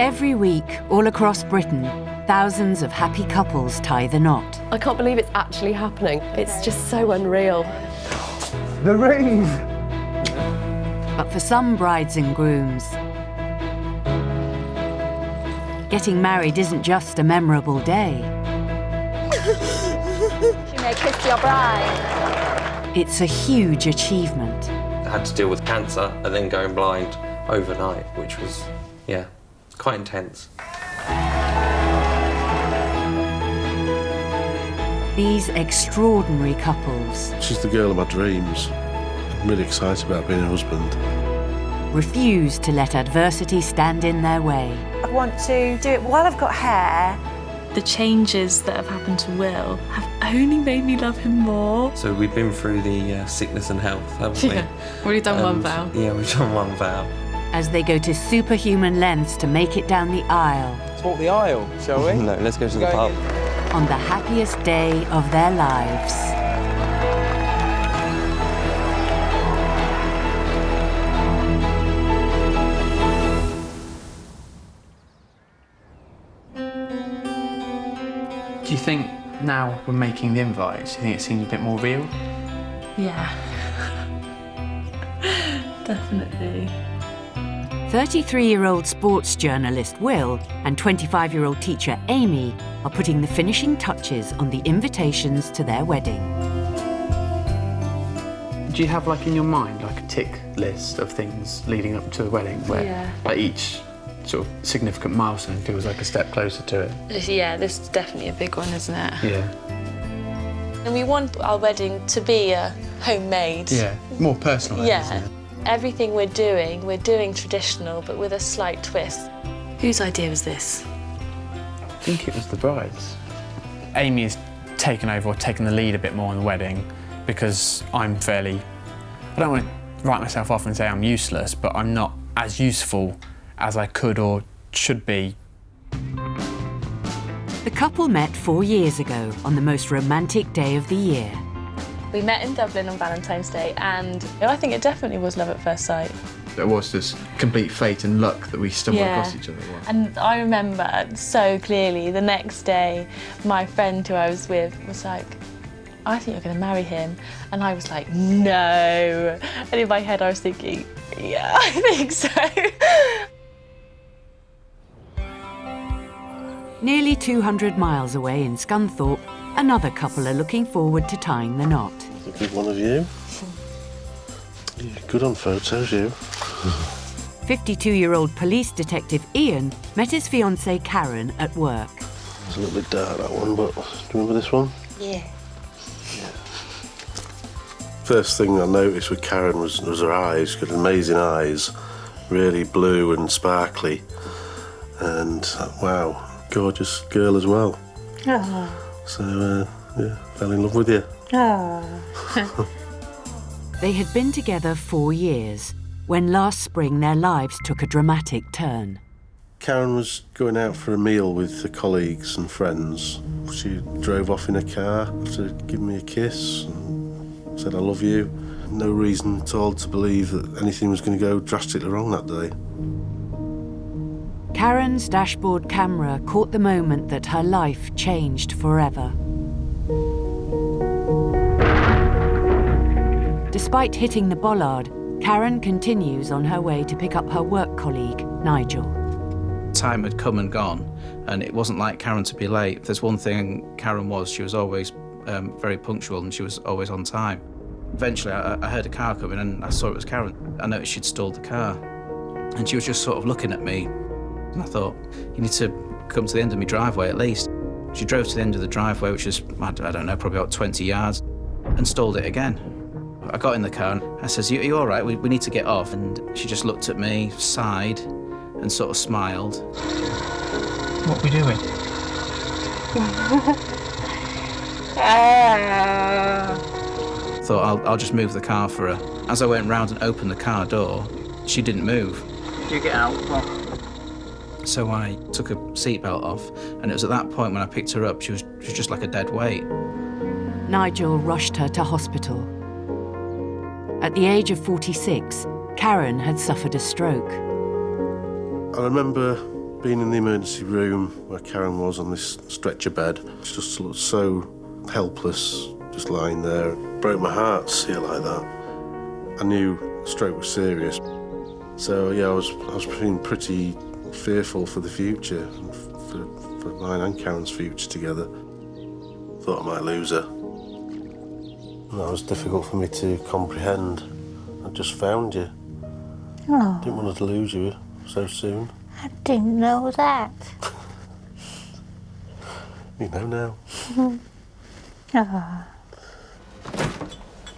Every week, all across Britain, thousands of happy couples tie the knot. I can't believe it's actually happening. It's just so unreal. The rings! But for some brides and grooms, getting married isn't just a memorable day. You may kiss your bride. It's a huge achievement. I had to deal with cancer and then going blind overnight, which was, yeah, quite intense. These extraordinary couples She's the girl of my dreams. I'm really excited about being a husband. refuse to let adversity stand in their way. I want to do it while I've got hair. The changes that have happened to Will have only made me love him more. So we've been through the sickness and health, haven't we? Yeah, we've done one vow. Yeah, we've done one vow. As they go to superhuman lengths to make it down the aisle Let's walk the aisle, shall we? No, let's go to the pub. on the happiest day of their lives. Do you think now we're making the invites, do you think it seems a bit more real? Yeah. Definitely. 33-year-old sports journalist Will and 25-year-old teacher Amy are putting the finishing touches on the invitations to their wedding. Do you have, like, in your mind, like, a tick list of things leading up to the wedding where Yeah. like, each sort of significant milestone feels like a step closer to it? Yeah, this is definitely a big one, isn't it? Yeah. And we want our wedding to be homemade. Yeah, more personal. Yeah. Isn't it? Everything we're doing traditional, but with a slight twist. Whose idea was this? I think it was the bride's. Amy has taken over or taken the lead a bit more on the wedding because I'm fairly... I don't want to write myself off and say I'm useless, but I'm not as useful as I could or should be. The couple met 4 years ago on the most romantic day of the year. We met in Dublin on Valentine's Day, and I think it definitely was love at first sight. There was this complete fate and luck that we stumbled across each other. And I remember so clearly the next day, my friend who I was with was like, I think you're going to marry him. And I was like, no. And in my head I was thinking, yeah, I think so. Nearly 200 miles away in Scunthorpe, another couple are looking forward to tying the knot. A good one of you. You're good on photos, you. 52-year-old police detective Ian met his fiancée Karen at work. It's a little bit dark, that one, but do you remember this one? Yeah. First thing I noticed with Karen was her eyes. She got amazing eyes, really blue and sparkly. And, wow, gorgeous girl as well. Oh. So, yeah, fell in love with you. Oh. They had been together 4 years when last spring their lives took a dramatic turn. Karen was going out for a meal with her colleagues and friends. She drove off in a car after giving me a kiss and said, I love you. No reason at all to believe that anything was going to go drastically wrong that day. Karen's dashboard camera caught the moment that her life changed forever. Despite hitting the bollard, Karen continues on her way to pick up her work colleague, Nigel. Time had come and gone, and it wasn't like Karen to be late. If there's one thing Karen was, she was always very punctual and she was always on time. Eventually, I heard a car coming and I saw it was Karen. I noticed she'd stalled the car, and she was just sort of looking at me. And I thought, you need to come to the end of my driveway at least. She drove to the end of the driveway, which is, I don't know, probably about 20 yards, and stalled it again. I got in the car and I says, you all right? We need to get off. And she just looked at me, sighed, and sort of smiled. What are we doing? Thought, I'll just move the car for her. As I went round and opened the car door, she didn't move. Did you get out? So I took her seatbelt off, and it was at that point when I picked her up, she was just like a dead weight. Nigel rushed her to hospital. At the age of 46, Karen had suffered a stroke. I remember Being in the emergency room where Karen was on this stretcher bed, she just looked so helpless, just lying there. It broke my heart to see her like that. I knew stroke was serious. So yeah, I was feeling pretty fearful for the future, and for mine and Karen's future together. Thought I might lose her. And that was difficult for me to comprehend. I just found you. Oh, Didn't want to lose you so soon. I didn't know that. You know now. Oh,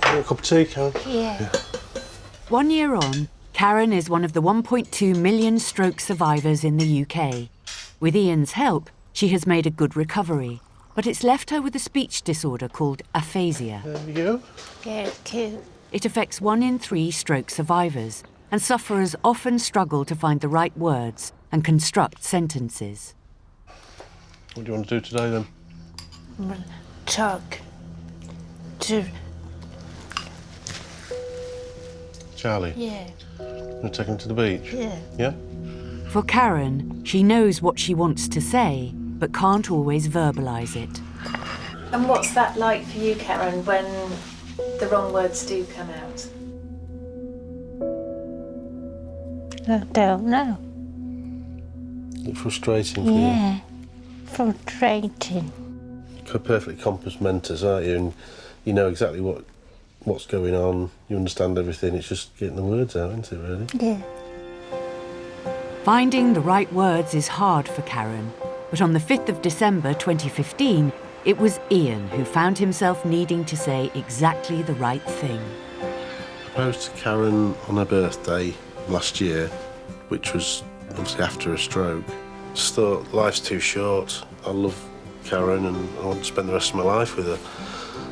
Want a cup of tea, Karen? yeah. 1 year on, Karen is one of the 1.2 million stroke survivors in the UK. With Ian's help, she has made a good recovery, but it's left her with a speech disorder called aphasia. There we go. Yeah, cute. It affects 1 in 3 stroke survivors, and sufferers often struggle to find the right words and construct sentences. What do you want to do today, then? I'm gonna talk to... Charlie? Yeah, You want to take him to the beach? yeah. Yeah? For Karen, she knows what she wants to say, but can't always verbalise it. And what's that like for you, Karen, when the wrong words do come out? I don't know. Is it frustrating for you? Yeah, frustrating. You're perfectly compass mentis, aren't you? And you know exactly what's going on. You understand everything. It's just getting the words out, isn't it, really? Yeah. Finding the right words is hard for Karen, but on the 5th of December 2015, it was Ian who found himself needing to say exactly the right thing. I proposed to Karen on her birthday last year, which was obviously after a stroke. Just thought, life's too short. I love Karen and I want to spend the rest of my life with her.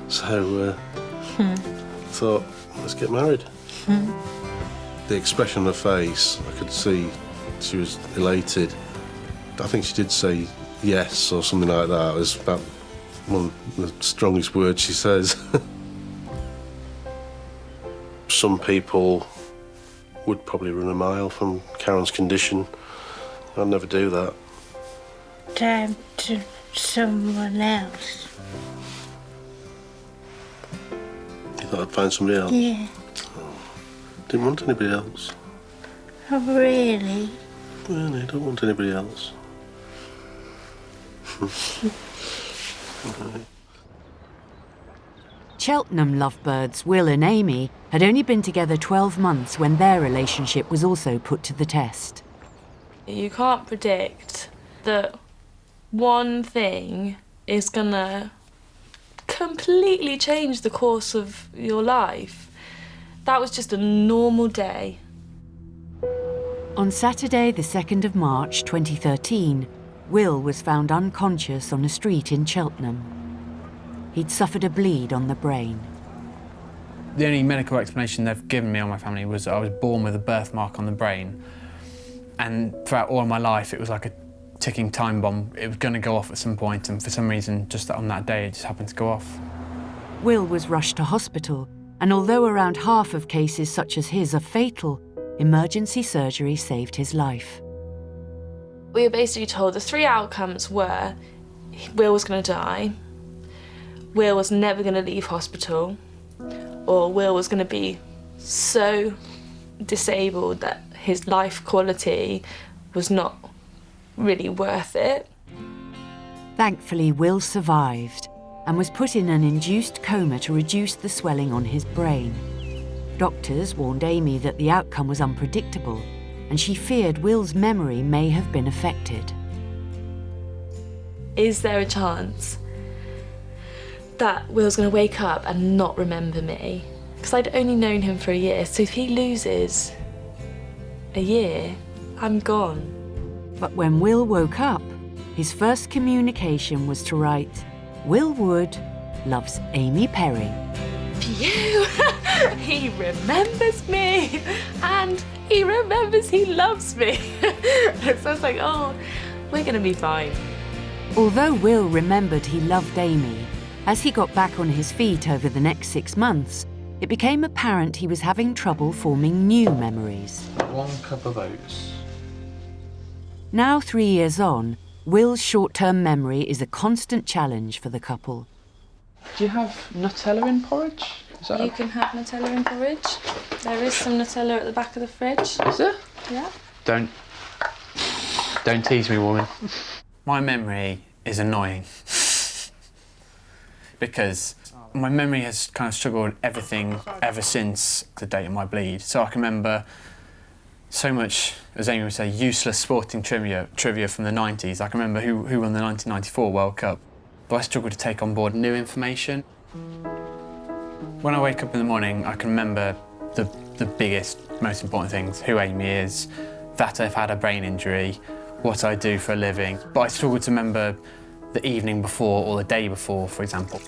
So thought, let's get married. The expression on her face, I could see she was elated. I think she did say yes or something like that. It was about one of the strongest words she says. Some people would probably run a mile from Karen's condition. I'd never do that. Time to someone else. You thought I'd find somebody else? Yeah. Didn't want anybody else. Oh, really? Really, I don't want anybody else. Cheltenham lovebirds Will and Amy had only been together 12 months when their relationship was also put to the test. You can't predict that one thing is gonna completely change the course of your life. That was just a normal day. On Saturday, the 2nd of March 2013, Will was found unconscious on a street in Cheltenham. He'd suffered a bleed on the brain. The only medical explanation they've given me or my family was that I was born with a birthmark on the brain. And throughout all of my life, it was like a ticking time bomb. It was going to go off at some point, and for some reason, just on that day, it just happened to go off. Will was rushed to hospital, and although around half of cases such as his are fatal, emergency surgery saved his life. We were basically told the 3 outcomes were Will was going to die, Will was never going to leave hospital, or Will was going to be so disabled that his life quality was not really worth it. Thankfully, Will survived and was put in an induced coma to reduce the swelling on his brain. Doctors warned Amy that the outcome was unpredictable, and she feared Will's memory may have been affected. Is there a chance that Will's going to wake up and not remember me? Because I'd only known him for a year, so if he loses a year, I'm gone. But when Will woke up, his first communication was to write, "Will Wood loves Amy Perry." Phew! He remembers me, and he remembers he loves me. So I was like, oh, we're going to be fine. Although Will remembered he loved Amy, as he got back on his feet over the next 6 months, it became apparent he was having trouble forming new memories. 1 cup of oats. Now 3 years on, Will's short-term memory is a constant challenge for the couple. Do you have Nutella in porridge? You can have Nutella in porridge. There is some Nutella at the back of the fridge. Is there? Yeah. Don't tease me, woman. My memory is annoying because my memory has kind of struggled with everything ever since the date of my bleed. So I can remember so much, as Amy would say, useless sporting trivia from the 90s. I can remember who won the 1994 World Cup, but I struggle to take on board new information. When I wake up in the morning, I can remember the biggest, most important things: who Amy is, that I've had a brain injury, what I do for a living. But I struggle to remember the evening before or the day before, for example.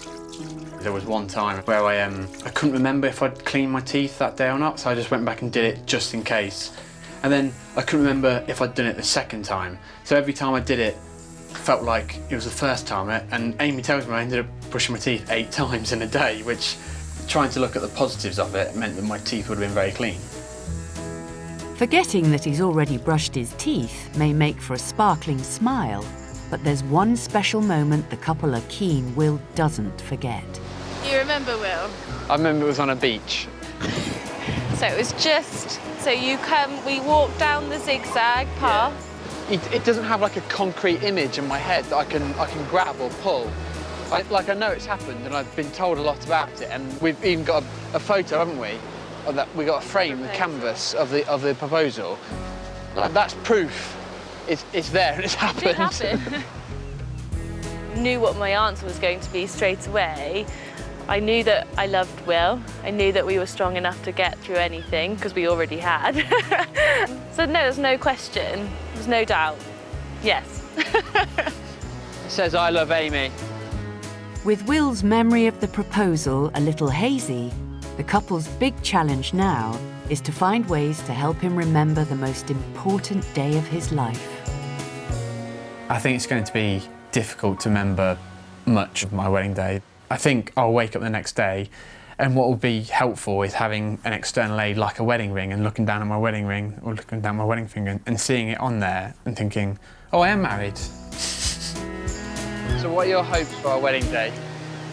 There was one time where I couldn't remember if I'd cleaned my teeth that day or not, so I just went back and did it just in case. And then I couldn't remember if I'd done it the second time. So every time I did it, felt like it was the first time. And Amy tells me I ended up brushing my teeth 8 times in a day, which, trying to look at the positives of it, meant that my teeth would have been very clean. Forgetting that he's already brushed his teeth may make for a sparkling smile, but there's one special moment the couple are keen Will doesn't forget. You remember, Will? I remember it was on a beach. So it was just, we walked down the zigzag path. Yeah. It doesn't have like a concrete image in my head that I can grab or pull. I know it's happened and I've been told a lot about it, and we've even got a photo, haven't we? Of that, we got a frame, the canvas of the proposal. That's proof. It's there and it's happened. It did happen. Knew what my answer was going to be straight away. I knew that I loved Will. I knew that we were strong enough to get through anything, because we already had. So no, there's no question. There's no doubt. Yes. It says, "I love Amy." With Will's memory of the proposal a little hazy, the couple's big challenge now is to find ways to help him remember the most important day of his life. I think it's going to be difficult to remember much of my wedding day. I think I'll wake up the next day, and what will be helpful is having an external aid like a wedding ring and looking down at my wedding ring or looking down my wedding finger and seeing it on there and thinking, oh, I am married. So what are your hopes for our wedding day?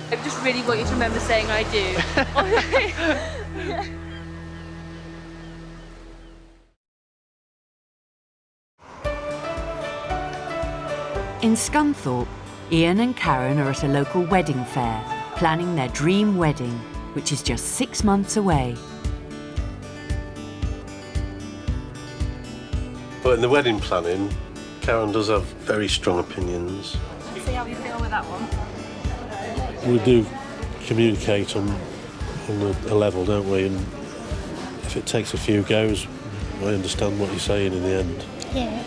I just really want you to remember saying I do. In Scunthorpe, Ian and Karen are at a local wedding fair, planning their dream wedding, which is just 6 months away. But in the wedding planning, Karen does have very strong opinions. See how you feel with that one. We do communicate on a level, don't we? And if it takes a few goes, I understand what you're saying in the end. Yeah.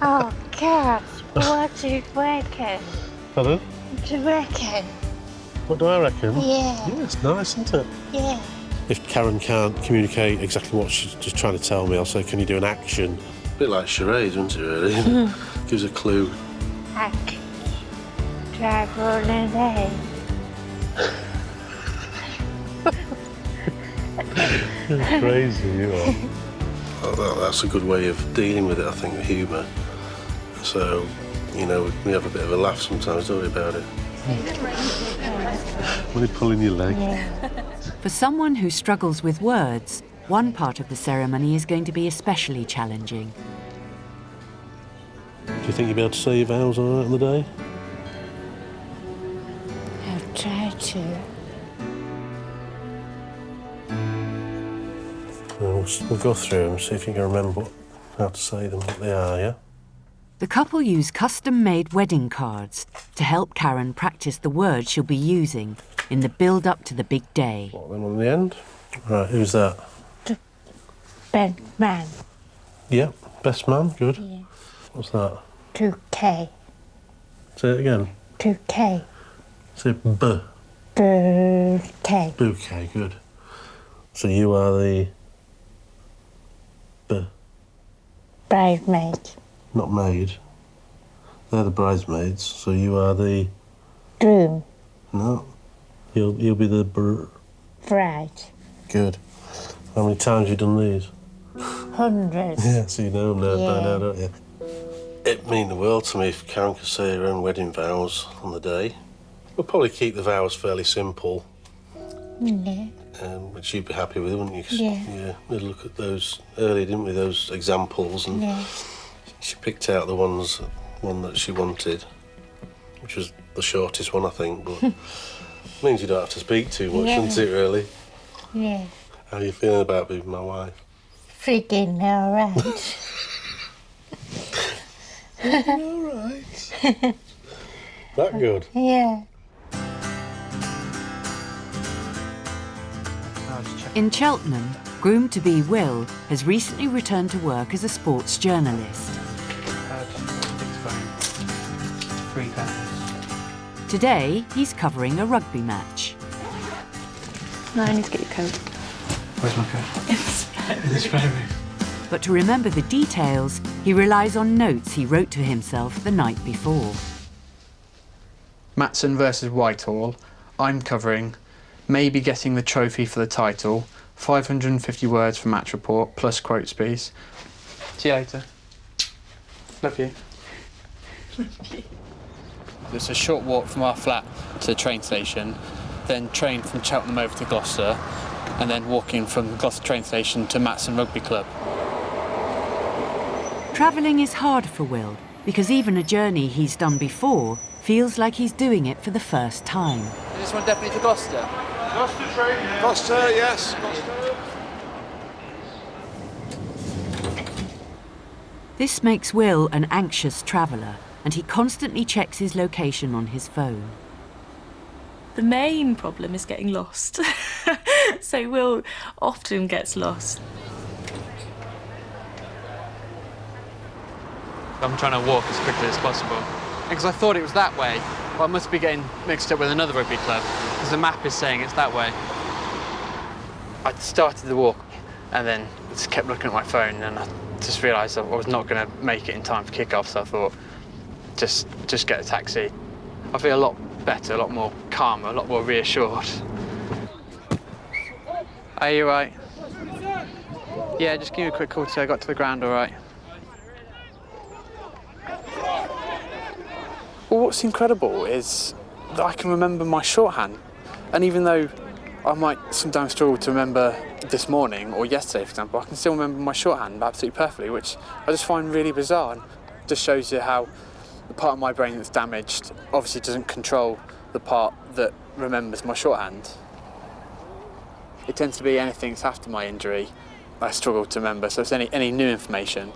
Oh, God, what do you reckon? Pardon? What do you reckon? What do I reckon? Yeah. Yeah, it's nice, isn't it? Yeah. If Karen can't communicate exactly what she's just trying to tell me, I'll say, can you do an action? A bit like charades, isn't it, really? Gives a clue. Action. Drive on an A. You're crazy, you are. Oh, that's a good way of dealing with it, I think, with humour. So, you know, we have a bit of a laugh sometimes, don't we, about it? When you're pulling your leg. Yeah. For someone who struggles with words, one part of the ceremony is going to be especially challenging. Do you think you'll be able to say your vows all right on the day? I'll try to. We'll go through them, see if you can remember how to say them, what they are, yeah? The couple use custom-made wedding cards to help Karen practice the words she'll be using in the build-up to the big day. What, them on the end? Right, who's that? The best man. Yep, best man, good. Yeah. What's that? 2K. Say it again. 2K. Say B. Bouquet. Bouquet, good. So you are the... B. Bridesmaid. Not maid. They're the bridesmaids, so you are the... Groom. No. You'll be the Bride. Good. How many times have you done these? hundreds. Yeah, so you know by Yeah. now, don't you? It'd mean the world to me if Karen could say her own wedding vows on the day. We'll probably keep the vows fairly simple, Yeah. which you'd be happy with, wouldn't you? 'Cause, Yeah. we looked at those earlier, didn't we, those examples, and Yeah. she picked out the one that she wanted, which was the shortest one, I think, but means you don't have to speak too much, Yeah. doesn't it, really? Yeah. How are you feeling about being my wife? Freaking all right. All right. That good? Yeah. In Cheltenham, groom-to-be Will has recently returned to work as a sports journalist. £3. Today, he's covering a rugby match. No, I need to get your coat. Where's my coat? In the spare room. But to remember the details, he relies on notes he wrote to himself the night before. Matson versus Whitehall. I'm covering maybe getting the trophy for the title, 550 words for match report, plus quotes piece. See you later. Love you. It's a short walk from our flat to the train station, then train from Cheltenham over to Gloucester, and then walking from Gloucester train station to Matson Rugby Club. Travelling is hard for Will because even a journey he's done before feels like he's doing it for the first time. Is this one definitely to Gloucester? Gloucester train. Gloucester, yes. Gloucester. This makes Will an anxious traveller, and he constantly checks his location on his phone. The main problem is getting lost. So Will often gets lost. I'm trying to walk as quickly as possible. Because I thought it was that way. Well, I must be getting mixed up with another rugby club, because the map is saying it's that way. I started the walk, and then just kept looking at my phone, and I just realised I was not going to make it in time for kick-off, so I thought, just get a taxi. I feel a lot better, a lot more calmer, a lot more reassured. Are you all right? Yeah, just give me a quick call till I got to the ground, all right? Well, what's incredible is that I can remember my shorthand. And even though I might sometimes struggle to remember this morning or yesterday, for example, I can still remember my shorthand absolutely perfectly, which I just find really bizarre. And just shows you how the part of my brain that's damaged obviously doesn't control the part that remembers my shorthand. It tends to be anything that's after my injury I struggle to remember, so it's any new information.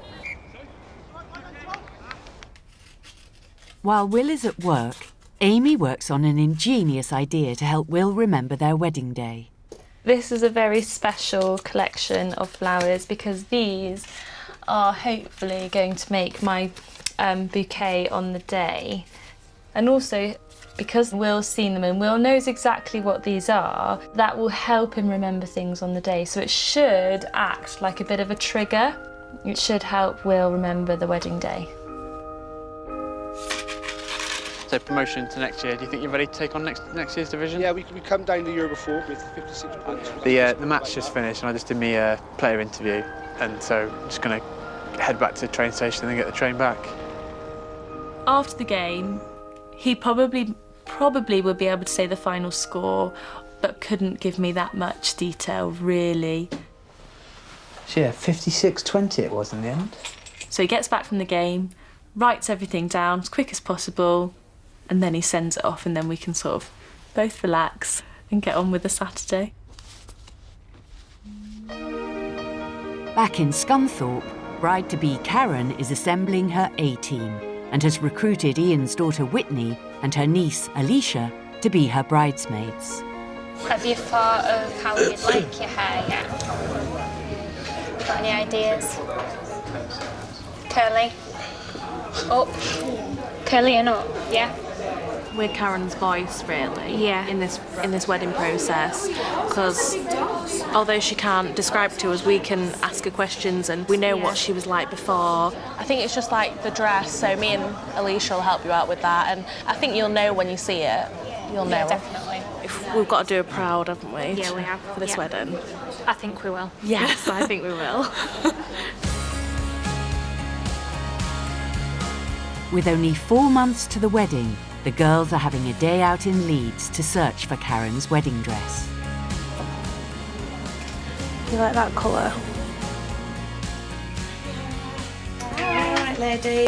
While Will is at work, Amy works on an ingenious idea to help Will remember their wedding day. This is a very special collection of flowers because these are hopefully going to make my bouquet on the day. And also, because Will's seen them and Will knows exactly what these are, that will help him remember things on the day. So it should act like a bit of a trigger. It should help Will remember the wedding day. So promotion to next year, do you think you're ready to take on next year's division? Yeah, we come down the year before with 56 points. The match just finished and I just did me player interview, and so I'm just going to head back to the train station and then get the train back. After the game, he probably would be able to say the final score, but couldn't give me that much detail, really. So yeah, 56-20 it was in the end. So he gets back from the game, writes everything down as quick as possible, and then he sends it off, and then we can sort of both relax and get on with the Saturday. Back in Scunthorpe, bride-to-be Karen is assembling her A-team and has recruited Ian's daughter Whitney and her niece Alicia to be her bridesmaids. Have you thought of how you'd like your hair yet? Got any ideas? Curly? Up? Curly and up, yeah? We're Karen's voice, really, Yeah. in this wedding process, because although she can't describe to us, we can ask her questions and we know what she was like before. I think it's just like the dress, so me and Alicia will help you out with that, and I think you'll know when you see it. You'll know. Yeah, definitely. If we've got to do her proud, haven't we? Yeah, we have. For this wedding. I think we will. Yes, I think we will. With only 4 months to the wedding, the girls are having a day out in Leeds to search for Karen's wedding dress. You like that colour? All right, lady.